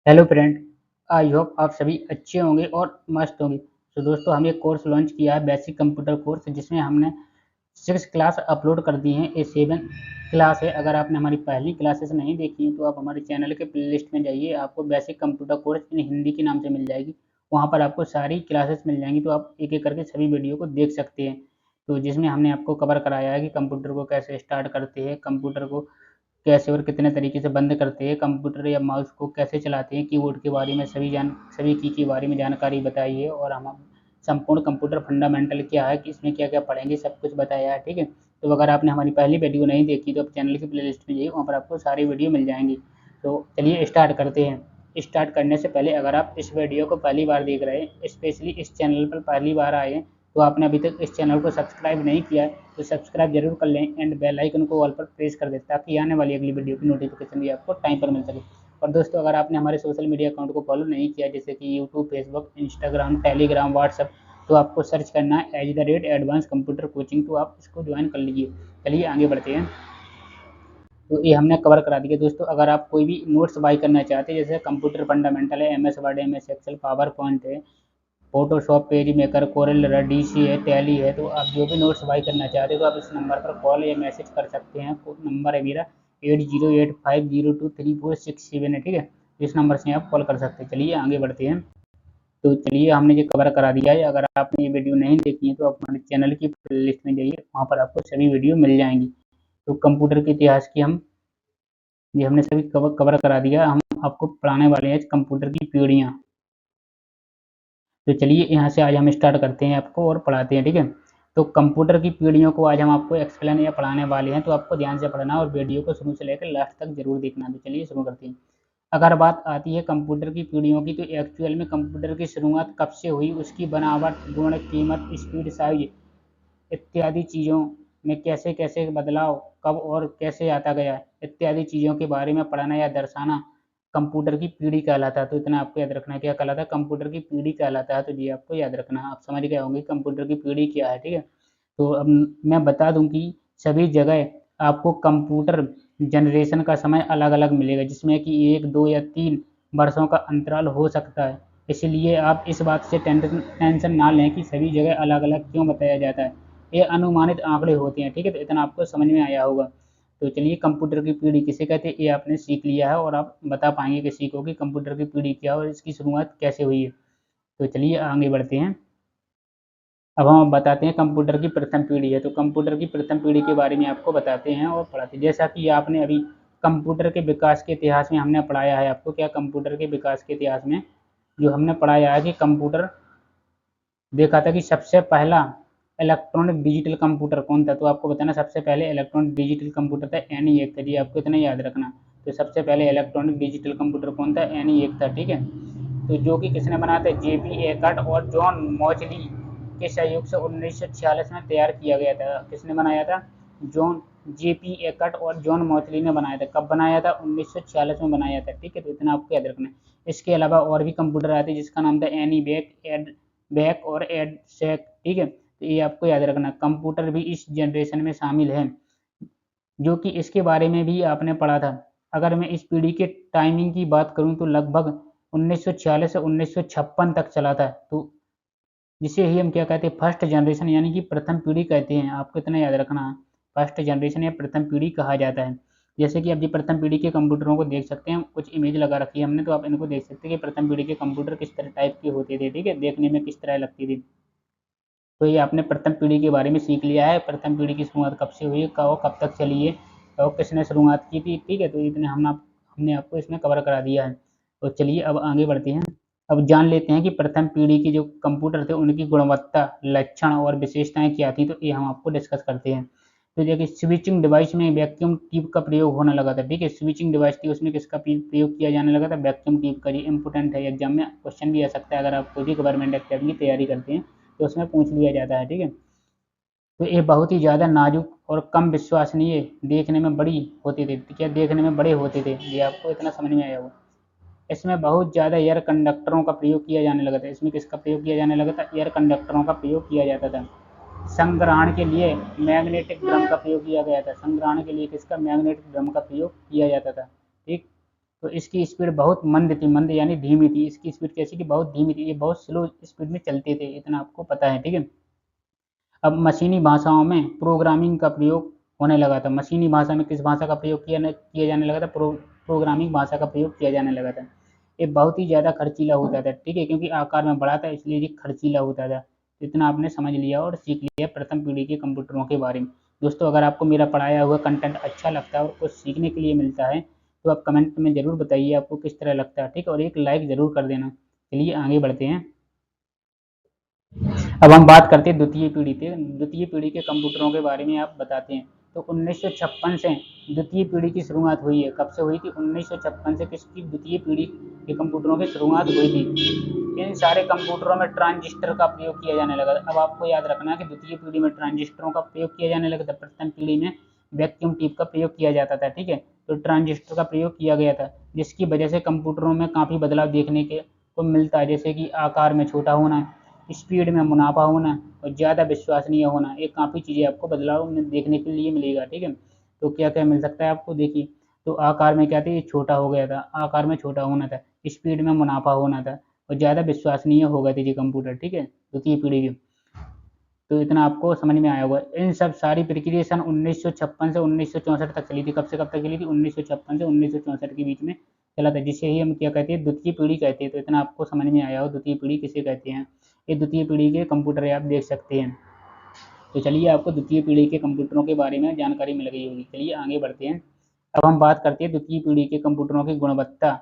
Hello friend, I hope आप सभी अच्छे होंगे और मस्त होंगे। तो दोस्तों, हम एक कोर्स लॉन्च किया है, बेसिक कंप्यूटर कोर्स, जिसमें हमने 6 क्लास अपलोड कर दी हैं। ये 7 क्लास है। अगर आपने हमारी पहली क्लासेस नहीं देखी हैं तो आप हमारे चैनल के प्लेलिस्ट में जाइए, आपको basic computer course in Hindi के नाम से मिल जाएगी। वहाँ पर आपको सारी क्लासेस मिल जाएंगी, तो आप एक एक करके सभी वीडियो को देख सकते हैं। तो जिसमें हमने आपको कवर कराया है कि कंप्यूटर को कैसे स्टार्ट करते हैं, कंप्यूटर को कैसे और कितने तरीके से बंद करते हैं, कंप्यूटर या माउस को कैसे चलाते हैं, कीबोर्ड के बारे में सभी की के बारे में जानकारी बताई है। और हम संपूर्ण कंप्यूटर फंडामेंटल क्या है कि इसमें क्या क्या पढ़ेंगे सब कुछ बताया है। ठीक है, तो अगर आपने हमारी पहली वीडियो नहीं देखी तो आप चैनल की प्लेलिस्ट में जाइए, वहाँ पर आपको सारी वीडियो मिल जाएंगी। तो चलिए स्टार्ट करते हैं। स्टार्ट करने से पहले, अगर आप इस वीडियो को पहली बार देख रहे हैं, स्पेशली इस चैनल पर पहली बार आए हैं, तो आपने अभी तक इस चैनल को सब्सक्राइब नहीं किया है तो सब्सक्राइब जरूर कर लें एंड बेल आइकन को ऑल पर प्रेस कर दें, ताकि आने वाली अगली वीडियो की नोटिफिकेशन भी आपको टाइम पर मिल सके। और दोस्तों, अगर आपने हमारे सोशल मीडिया अकाउंट को फॉलो नहीं किया, जैसे कि YouTube, Facebook, Instagram, Telegram, WhatsApp, तो आपको सर्च करना है @एडवांस कंप्यूटर कोचिंग, तो आप इसको ज्वाइन कर लीजिए। चलिए आगे बढ़ते हैं। तो ये हमने कवर करा दिया दोस्तों। अगर आप कोई भी नोट्स बाई करना चाहते हैं, जैसे कंप्यूटर फंडामेंटल है, MS word, MS excel, PowerPoint है, Photoshop, PageMaker, CorelDRAW, DC है, टैली है, तो आप जो भी नोट्स बाई करना चाहते हो तो आप इस नंबर पर कॉल या मैसेज कर सकते हैं। नंबर है मेरा 8085023467 है। ठीक है, इस नंबर से आप कॉल कर सकते हैं। चलिए आगे बढ़ते हैं। तो चलिए, हमने ये कवर करा दिया है। अगर आपने ये वीडियो नहीं देखी है तो आप हमारे चैनल की प्लेलिस्ट में जाइए, वहाँ पर आपको सभी वीडियो मिल जाएंगी। तो कंप्यूटर के इतिहास की हम ये हमने सभी कवर करा दिया। हम आपको पढ़ाने वाले हैं कंप्यूटर की पीढ़ियाँ। तो चलिए यहाँ से आज हम स्टार्ट करते हैं आपको और पढ़ाते हैं। ठीक है, तो कंप्यूटर की पीढ़ियों को आज हम आपको एक्सप्लेन या पढ़ाने वाले हैं, तो आपको ध्यान से पढ़ना और वीडियो को शुरू से लेकर लास्ट तक जरूर देखना। तो चलिए शुरू करते हैं। अगर बात आती है कंप्यूटर की पीढ़ियों की, तो एक्चुअल में कंप्यूटर की शुरुआत कब से हुई, उसकी बनावट, गुण, कीमत, स्पीड, साइज इत्यादि चीज़ों में कैसे कैसे बदलाव कब और कैसे आता गया इत्यादि चीज़ों के बारे में पढ़ाना या दर्शाना कंप्यूटर की पीढ़ी कहलाता है। तो इतना आपको याद रखना है, क्या कहलाता है, कंप्यूटर की पीढ़ी कहलाता है। तो ये आपको याद रखना है। आप समझ गए होंगे कंप्यूटर की पीढ़ी क्या है। ठीक है, तो अब मैं बता दूं कि सभी जगह आपको कंप्यूटर जनरेशन का समय अलग अलग मिलेगा, जिसमें कि 1, 2 या 3 वर्षों का अंतराल हो सकता है। इसलिए आप इस बात से टेंशन ना लें कि सभी जगह अलग अलग क्यों बताया जाता है। ये अनुमानित आंकड़े होते हैं। ठीक है, तो इतना आपको समझ में आया होगा। तो चलिए, कंप्यूटर की पीढ़ी किसे कहते हैं ये आपने सीख लिया है, और आप बता पाएंगे किसी को कि कंप्यूटर की पीढ़ी क्या है और इसकी शुरुआत कैसे हुई है। तो चलिए आगे बढ़ते हैं। अब हम बताते हैं कंप्यूटर की प्रथम पीढ़ी है। तो कंप्यूटर की प्रथम पीढ़ी के बारे में आपको बताते हैं और पढ़ाते हैं। जैसा कि आपने अभी कंप्यूटर के विकास के इतिहास में हमने पढ़ाया है आपको, क्या कंप्यूटर के विकास के इतिहास में जो हमने पढ़ाया है कि कंप्यूटर देखा था कि सबसे पहला इलेक्ट्रॉनिक डिजिटल कंप्यूटर कौन था। तो आपको बताना, सबसे पहले इलेक्ट्रॉनिक डिजिटल कंप्यूटर था ENIAC था जी, आपको इतना याद रखना। तो सबसे पहले इलेक्ट्रॉनिक डिजिटल कंप्यूटर कौन था, ENIAC था। ठीक है, तो जो कि किसने बनाया था, JP एकर्ट और जॉन मॉचली के सहयोग से 1946 में तैयार किया गया था। किसने बनाया था, जॉन JP एकर्ट और जॉन मॉचली ने बनाया था। कब बनाया था, 1946 में बनाया था। ठीक है, तो इतना आपको याद रखना है। इसके अलावा और भी कंप्यूटर आते हैं जिसका नाम था ENIAC, बैक और एड सेक। ठीक है, तो ये आपको याद रखना। कंप्यूटर भी इस जनरेशन में शामिल है, जो कि इसके बारे में भी आपने पढ़ा था। अगर मैं इस पीढ़ी के टाइमिंग की बात करूं तो लगभग 1946 से 1956 तक चला था। तो जिसे ही हम क्या कहते हैं, फर्स्ट जनरेशन यानी कि प्रथम पीढ़ी कहते हैं। आपको इतना याद रखना, फर्स्ट जनरेशन या प्रथम पीढ़ी कहा जाता है। जैसे कि आप ये प्रथम पीढ़ी के कंप्यूटरों को देख सकते हैं, कुछ इमेज लगा रखी है हमने, तो आप इनको देख सकते हैं कि प्रथम पीढ़ी के कंप्यूटर किस तरह टाइप के होते थे। ठीक है, देखने में किस तरह लगती थी। तो ये आपने प्रथम पीढ़ी के बारे में सीख लिया है। प्रथम पीढ़ी की शुरुआत कब से हुई, कब तक चली है, और किसने शुरुआत की थी। ठीक है, तो इतने हमने आपको इसमें कवर करा दिया है। तो चलिए अब आगे बढ़ते हैं। अब जान लेते हैं कि प्रथम पीढ़ी के जो कंप्यूटर थे उनकी गुणवत्ता, लक्षण और विशेषताएं क्या थी। तो ये हम आपको डिस्कस करते हैं। तो देखिए, स्विचिंग डिवाइस में वैक्यूम ट्यूब का प्रयोग होने लगा था। ठीक है, स्विचिंग डिवाइस थी, उसमें किसका प्रयोग किया जाने लगा था, वैक्यूम ट्यूब का। जी इंपोर्टेंट है, एग्जाम में क्वेश्चन भी आ सकता है। अगर आप कोई भी गवर्नमेंट एग्जाम की तैयारी करते हैं तो उसमें पूछ लिया जाता है। ठीक है, तो ये बहुत ही ज़्यादा नाजुक और कम विश्वसनीय, देखने में बड़ी होते थे। क्या देखने में बड़े होते थे, ये आपको इतना समझ में आया होगा। इसमें बहुत ज़्यादा एयर कंडक्टरों का प्रयोग किया जाने लगा था। इसमें किसका प्रयोग किया जाने लगा था, एयर कंडक्टरों का प्रयोग किया जाता था। संग्रहण के लिए मैग्नेटिक ड्रम का प्रयोग किया गया था। संग्रहण के लिए किसका, मैग्नेटिक ड्रम का प्रयोग किया जाता था। ठीक, तो इसकी स्पीड बहुत मंद थी, मंद यानी धीमी थी। इसकी स्पीड कैसी थी? बहुत धीमी थी। ये बहुत स्लो स्पीड में चलते थे, इतना आपको पता है, ठीक है। अब मशीनी भाषाओं में प्रोग्रामिंग का प्रयोग होने लगा था। मशीनी भाषा में किस भाषा का प्रयोग किया जाने लगा था? प्रोग्रामिंग भाषा का प्रयोग किया जाने लगा था। ये बहुत ही ज़्यादा खर्चीला होता था, ठीक है, क्योंकि आकार में बड़ा था इसलिए ये खर्चीला होता था। इतना आपने समझ लिया और सीख लिया प्रथम पीढ़ी के कंप्यूटरों के बारे में। दोस्तों, अगर आपको मेरा पढ़ाया हुआ कंटेंट अच्छा लगता है और कुछ सीखने के लिए मिलता है तो आप कमेंट में ज़रूर बताइए आपको किस तरह लगता है, ठीक है, और एक लाइक ज़रूर कर देना। चलिए आगे बढ़ते हैं। अब हम बात करते हैं द्वितीय पीढ़ी के। द्वितीय पीढ़ी के कंप्यूटरों के बारे में आप बताते हैं। तो 1956 से द्वितीय पीढ़ी की शुरुआत हुई है। कब से हुई थी? 1956 से किसकी द्वितीय पीढ़ी के कंप्यूटरों की शुरुआत हुई थी। इन सारे कंप्यूटरों में ट्रांजिस्टर का प्रयोग किया जाने लगा। अब आपको याद रखना है कि द्वितीय पीढ़ी में ट्रांजिस्टरों का प्रयोग किया जाने लगा था। प्रथम पीढ़ी में वैक्यूम ट्यूब का प्रयोग किया जाता था, ठीक है। तो ट्रांजिस्टर का प्रयोग किया गया था, जिसकी वजह से कंप्यूटरों में काफ़ी बदलाव देखने के को मिलता है, जैसे कि आकार में छोटा होना, स्पीड में मुनाफा होना और ज़्यादा विश्वसनीय होना। ये काफ़ी चीज़ें आपको बदलाव में देखने के लिए मिलेगा, ठीक है। तो क्या क्या मिल सकता है आपको? देखिए, तो आकार में क्या था? ये छोटा हो गया था, आकार में छोटा होना था, स्पीड में मुनाफा होना था और ज़्यादा विश्वसनीय हो गए थे ये कंप्यूटर, ठीक है, द्वितीय पीढ़ी के। तो इतना आपको समझ में आया होगा। इन सब सारी प्रक्रिया सन 1956 से 1964 तक चली थी। कब से कब तक चली थी? 1956 से 1964 के बीच में चला था, जिसे ही हम क्या कहते हैं? द्वितीय पीढ़ी कहते हैं। तो इतना आपको समझ में आया हो द्वितीय पीढ़ी किसे कहते हैं। ये द्वितीय पीढ़ी के कंप्यूटर आप देख सकते हैं। तो चलिए, आपको द्वितीय पीढ़ी के कंप्यूटरों के बारे में जानकारी मिल गई होगी। चलिए आगे बढ़ते हैं। अब हम बात करते हैं द्वितीय पीढ़ी के कंप्यूटरों की गुणवत्ता,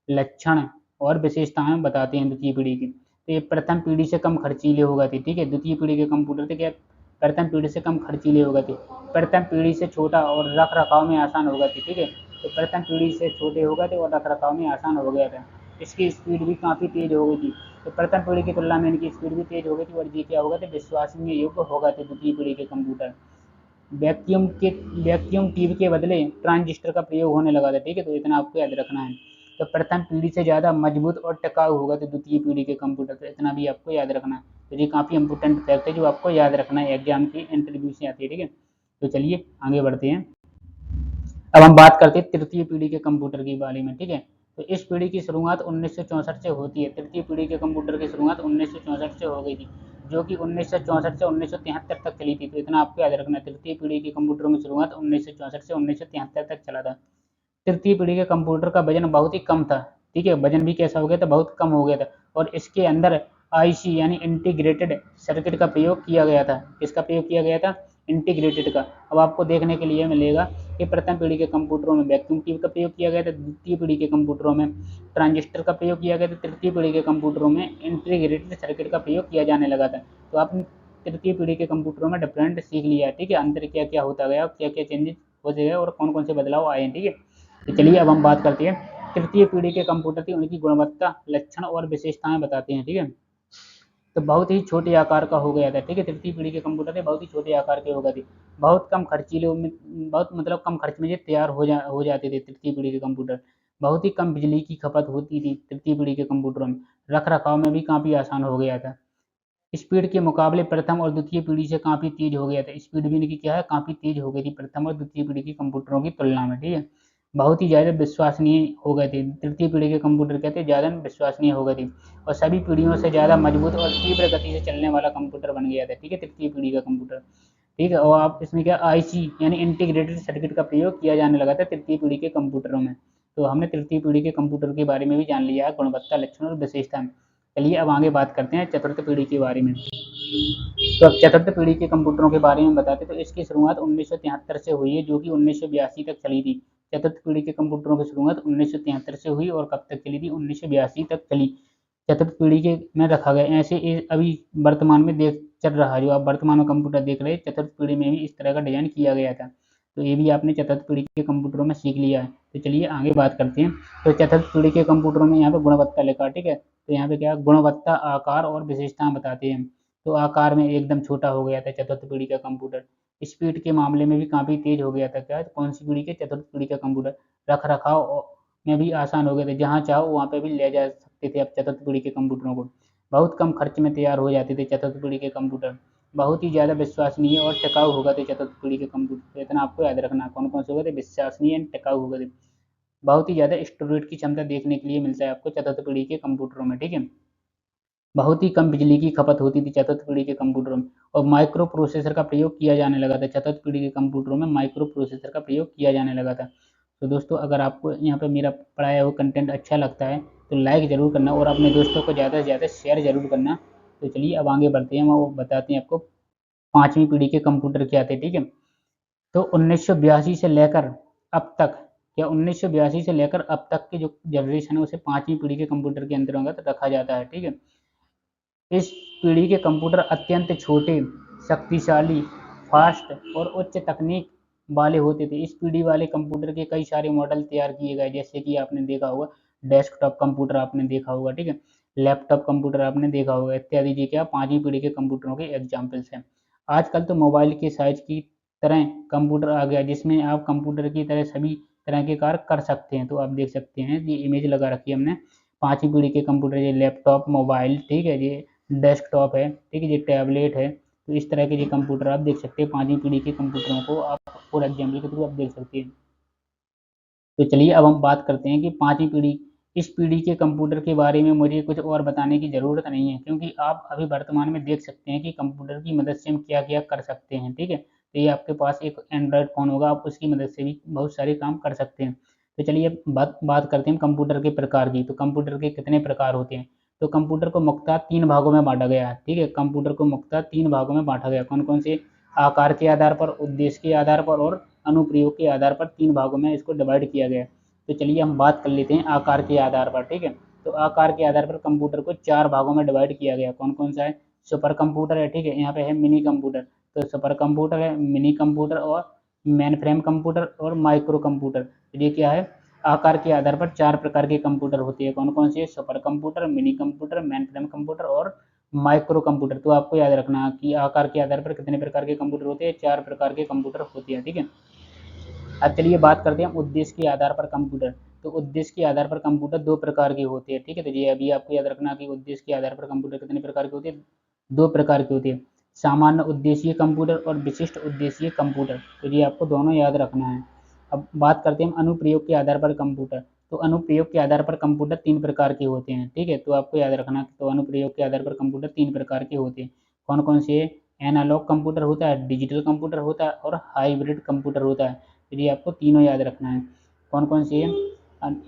लक्षण और विशेषताएं बताते हैं द्वितीय पीढ़ी की। तो ये प्रथम पीढ़ी से कम खर्चीले हो गए थे, ठीक है। द्वितीय पीढ़ी के कंप्यूटर थे क्या? प्रथम पीढ़ी से कम खर्चीले हो गए थे। प्रथम पीढ़ी से छोटा और रख रखाव में आसान हो गए थे, ठीक है। तो प्रथम पीढ़ी से छोटे हो गए थे और रख रखाव में आसान हो गया था। इसकी स्पीड भी काफ़ी तेज हो गई थी। तो प्रथम पीढ़ी की तुलना में इनकी स्पीड भी तेज हो गई थी और ये क्या हो गए थे? विश्वसनीय योग्य हो गए थे द्वितीय पीढ़ी के कंप्यूटर। वैक्यूम ट्यूब के बदले ट्रांजिस्टर का प्रयोग होने लगा था, ठीक है। तो इतना आपको याद रखना है। तो प्रथम पीढ़ी से ज़्यादा मजबूत और टिकाऊ होगा तो द्वितीय पीढ़ी के कंप्यूटर, तो इतना भी आपको याद रखना है। तो ये काफ़ी इंपॉर्टेंट फैक्ट है जो आपको याद रखना है, एग्जाम की इंटरव्यू से आती है, ठीक है। तो चलिए आगे बढ़ते हैं। अब हम बात करते हैं तृतीय पीढ़ी के कंप्यूटर के बारे में, ठीक है। तो इस पीढ़ी की शुरुआत 1964 से होती है। तृतीय पीढ़ी के कंप्यूटर की शुरुआत 1964 से हो गई थी, जो कि 1964 से 1973 तक चली थी। तो इतना आपको याद रखना है, तृतीय पीढ़ी के कंप्यूटरों की शुरुआत 1964 से 1973 तक चला था। तृतीय पीढ़ी के कंप्यूटर का वजन बहुत ही कम था, ठीक है। वजन भी कैसा हो गया था? बहुत कम हो गया था। और इसके अंदर आईसी यानी इंटीग्रेटेड सर्किट का प्रयोग किया गया था। किसका प्रयोग किया गया था? इंटीग्रेटेड का। अब आपको देखने के लिए मिलेगा कि प्रथम पीढ़ी के कंप्यूटरों में वैक्यूम ट्यूब का प्रयोग किया गया था, द्वितीय पीढ़ी के कंप्यूटरों में ट्रांजिस्टर का प्रयोग किया गया था, तृतीय पीढ़ी के कंप्यूटरों में इंटीग्रेटेड सर्किट का प्रयोग किया जाने लगा था। तो आपने तृतीय पीढ़ी के कंप्यूटरों में डिफरेंट सीख लिया, ठीक है, अंतर क्या क्या होता गया, क्या क्या चेंजेस हो गए और कौन कौन से बदलाव आए हैं, ठीक है। तो चलिए अब हम बात करते हैं तृतीय पीढ़ी के कंप्यूटर की, उनकी गुणवत्ता, लक्षण और विशेषताएं बताते हैं, ठीक है। तो बहुत ही छोटे आकार का हो गया था, ठीक है। तृतीय पीढ़ी के कंप्यूटर थे बहुत ही छोटे आकार के हो गए थे, बहुत कम खर्चीले में, बहुत मतलब कम खर्च में ये तैयार हो जाते थे तृतीय पीढ़ी के कंप्यूटर। बहुत ही कम बिजली की खपत होती थी तृतीय पीढ़ी के कंप्यूटरों में। रख रखाव में भी काफ़ी आसान हो गया था। स्पीड के मुकाबले प्रथम और द्वितीय पीढ़ी से काफ़ी तेज हो गया था। स्पीड भी इनकी क्या है? काफ़ी तेज हो गई थी प्रथम और द्वितीय पीढ़ी के कंप्यूटरों की तुलना में, ठीक है। बहुत ही ज़्यादा विश्वसनीय हो गए थे तृतीय पीढ़ी के कंप्यूटर, कहते हैं ज़्यादा विश्वसनीय हो गए थे और सभी पीढ़ियों से ज़्यादा मजबूत और तीव्र गति से चलने वाला कंप्यूटर बन गया था, ठीक है, तृतीय पीढ़ी का कंप्यूटर, ठीक है। और आप इसमें क्या आईसी यानी इंटीग्रेटेड सर्किट का प्रयोग किया जाने लगा था तृतीय पीढ़ी के कंप्यूटरों में। तो हमने तृतीय पीढ़ी के कंप्यूटर के बारे में भी जान लिया है, गुणवत्ता, लक्षण और विशेषता। चलिए अब आगे बात करते हैं चतुर्थ पीढ़ी के बारे में। तो अब चतुर्थ पीढ़ी के कंप्यूटरों के बारे में बताते तो इसकी शुरुआत 1973 से हुई है, जो कि 1982 तक चली थी। चतुर्थ पीढ़ी के कंप्यूटरों की शुरुआत 1973 से हुई और कब तक चली थी? 1982 तक चली। चतुर्थ पीढ़ी के में रखा गया ऐसे अभी वर्तमान में देख चल रहा है, जो आप वर्तमान में कंप्यूटर देख रहे हैं, चतुर्थ पीढ़ी में भी इस तरह का डिजाइन किया गया था। तो ये भी आपने चतुर्थ पीढ़ी के कंप्यूटरों में सीख लिया है। तो चलिए आगे बात करते हैं। तो चतुर्थ पीढ़ी के कंप्यूटरों में यहाँ पे गुणवत्ता लिखा, ठीक है। तो यहाँ पे क्या गुणवत्ता, आकार और विशेषताएं बताते हैं। तो आकार में एकदम छोटा हो गया था चतुर्थ पीढ़ी का कंप्यूटर। स्पीड के मामले में भी काफ़ी तेज हो गया था, क्या कौन सी पीढ़ी के? चतुर्थ पीढ़ी का कंप्यूटर। रख रखाव में भी आसान हो गए थे, जहाँ चाहो वहाँ पे भी ले जा सकते थे आप चतुर्थ पीढ़ी के कंप्यूटरों को। बहुत कम खर्च में तैयार हो जाते थे चतुर्थ पीढ़ी के कंप्यूटर। बहुत ही ज़्यादा विश्वसनीय और टिकाऊ हो गए थे चतुर्थ पीढ़ी के कंप्यूटर। तो इतना आपको याद रखना, कौन कौन से हो गए थे? विश्वसनीय एंड टिकाऊ हो गए थे। बहुत ही ज़्यादा स्टोरेज की क्षमता देखने के लिए मिलता है आपको चतुर्थ पीढ़ी के कंप्यूटरों में, ठीक है। बहुत ही कम बिजली की खपत होती थी चतुर्थ पीढ़ी के कंप्यूटरों में, और माइक्रो प्रोसेसर का प्रयोग किया जाने लगा था। चतुर्थ पीढ़ी के कंप्यूटरों में माइक्रो प्रोसेसर का प्रयोग किया जाने लगा था। तो दोस्तों, अगर आपको यहाँ पे मेरा पढ़ाया हुआ कंटेंट अच्छा लगता है तो लाइक ज़रूर करना और अपने दोस्तों को ज़्यादा से ज़्यादा शेयर ज़रूर करना। तो चलिए अब आगे बढ़ते हैं, वो बताते हैं आपको पाँचवीं पीढ़ी के कंप्यूटर क्या थे, ठीक है। तो 1982 से लेकर अब तक, या 1982 से लेकर अब तक की जो जनरेशन है उसे पाँचवीं पीढ़ी के कंप्यूटर के अंतर्गत रखा जाता है, ठीक है। इस पीढ़ी के कंप्यूटर अत्यंत छोटे, शक्तिशाली, फास्ट और उच्च तकनीक वाले होते थे। इस पीढ़ी वाले कंप्यूटर के कई सारे मॉडल तैयार किए गए, जैसे कि आपने देखा होगा डेस्कटॉप कंप्यूटर आपने देखा होगा, ठीक है, लैपटॉप कंप्यूटर आपने देखा होगा इत्यादि। ये क्या पाँचवीं पीढ़ी के कंप्यूटरों के एग्जाम्पल्स हैं। आजकल तो मोबाइल के साइज की तरह कंप्यूटर आ गया, जिसमें आप कंप्यूटर की तरह सभी तरह के कार्य कर सकते हैं। तो आप देख सकते हैं, ये इमेज लगा रखी है हमने पाँचवीं पीढ़ी के कंप्यूटर, ये लैपटॉप, मोबाइल, ठीक है, ये डेस्कटॉप है, ठीक है, ये टैबलेट है। तो इस तरह के ये कंप्यूटर आप देख सकते हैं, पाँचवीं पीढ़ी के कंप्यूटरों को आप फॉर एग्जाम्पल के थ्रू आप देख सकते हैं। तो चलिए अब हम बात करते हैं कि पाँचवीं पीढ़ी, इस पीढ़ी के कंप्यूटर के बारे में मुझे कुछ और बताने की ज़रूरत नहीं है, क्योंकि आप अभी वर्तमान में देख सकते हैं कि कंप्यूटर की मदद से हम क्या क्या कर सकते हैं, ठीक है। तो ये आपके पास एक एंड्रॉयड फ़ोन होगा, आप उसकी मदद से भी बहुत सारे काम कर सकते हैं। तो चलिए अब बात करते हैं कंप्यूटर के प्रकार की। तो कंप्यूटर के कितने प्रकार होते हैं। तो कंप्यूटर को मुख्यतः 3 भागों में बाँटा गया है, ठीक है। कंप्यूटर को मुख्यतः 3 भागों में बाँटा गया। कौन-कौन से? आकार के आधार पर, उद्देश्य के आधार पर और अनुप्रयोग के आधार पर 3 भागों में इसको डिवाइड किया गया है। तो चलिए हम बात कर लेते हैं आकार के आधार पर, ठीक है। तो आकार के आधार पर कंप्यूटर को 4 भागों में डिवाइड किया गया। कौन-कौन सा है? सुपर कंप्यूटर है, ठीक है। यहाँ पे है मिनी कंप्यूटर। तो सुपर कंप्यूटर है, मिनी कंप्यूटर और मेन फ्रेम कंप्यूटर और माइक्रो कंप्यूटर। तो ये क्या है? आकार के आधार पर 4 प्रकार के कंप्यूटर होते हैं। कौन-कौन से? Super computer, mini computer, main frame computer और माइक्रो कंप्यूटर। तो आपको याद रखना कि आकार के आधार पर कितने प्रकार के कंप्यूटर होते हैं, 4 प्रकार के कंप्यूटर होते हैं, ठीक है। अब चलिए बात करते हैं उद्देश्य के आधार पर कंप्यूटर। तो उद्देश्य के आधार पर कंप्यूटर 2 प्रकार के होते हैं, ठीक है। तो ये अभी आपको याद रखना कि उद्देश्य के आधार पर कंप्यूटर कितने प्रकार के होते हैं, 2 प्रकार के होते हैं। सामान्य उद्देश्यीय कंप्यूटर और विशिष्ट उद्देश्यीय कंप्यूटर। तो ये आपको दोनों याद रखना है। अब बात करते हैं अनुप्रयोग के आधार पर कंप्यूटर। तो अनुप्रयोग के आधार पर कंप्यूटर 3 प्रकार के होते हैं, ठीक है। तो आपको याद रखना, तो अनुप्रयोग के आधार पर कंप्यूटर 3 प्रकार के होते हैं। कौन-कौन से? एनालॉग कंप्यूटर होता है, डिजिटल कंप्यूटर होता है और हाइब्रिड कंप्यूटर होता है। तो ये आपको तीनों याद रखना है। कौन-कौन से?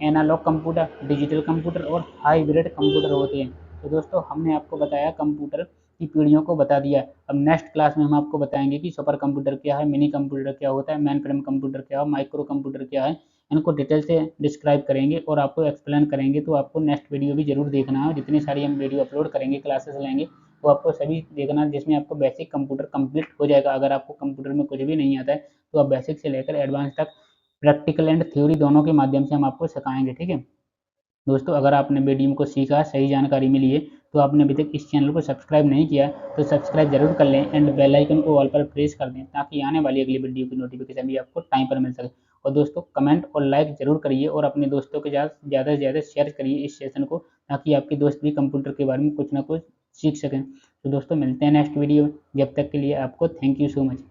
एनालॉग कंप्यूटर, डिजिटल कंप्यूटर और हाइब्रिड कंप्यूटर होते हैं। तो दोस्तों, हमने आपको बताया कंप्यूटर की पीढ़ियों को बता दिया। अब नेक्स्ट क्लास में हम आपको बताएंगे कि सुपर कंप्यूटर क्या है, मिनी कंप्यूटर क्या होता है, मेन फ्रेम कंप्यूटर क्या है, माइक्रो कंप्यूटर क्या है। इनको डिटेल से डिस्क्राइब करेंगे और आपको एक्सप्लेन करेंगे। तो आपको नेक्स्ट वीडियो भी जरूर देखना है। जितनी सारी हम वीडियो अपलोड करेंगे, क्लासेस लेंगे, तो आपको सभी देखना, जिसमें आपको बेसिक कंप्यूटर कंप्लीट हो जाएगा। अगर आपको कंप्यूटर में कुछ भी नहीं आता है तो आप बेसिक से लेकर एडवांस तक प्रैक्टिकल एंड थ्योरी दोनों के माध्यम से हम आपको सिखाएंगे, ठीक है। दोस्तों, अगर आपने वीडियो को सीखा, सही जानकारी मिली है, तो आपने अभी तक इस चैनल को सब्सक्राइब नहीं किया तो सब्सक्राइब जरूर कर लें एंड बेल आइकन को ऑल पर प्रेस कर दें, ताकि आने वाली अगली वीडियो की नोटिफिकेशन भी आपको टाइम पर मिल सके। और दोस्तों, कमेंट और लाइक जरूर करिए और अपने दोस्तों के साथ ज़्यादा से ज़्यादा शेयर करिए इस सेशन को, ताकि आपके दोस्त भी कंप्यूटर के बारे में कुछ ना कुछ सीख सकें। तो दोस्तों, मिलते हैं नेक्स्ट वीडियो में। जब तक के लिए आपको थैंक यू सो मच।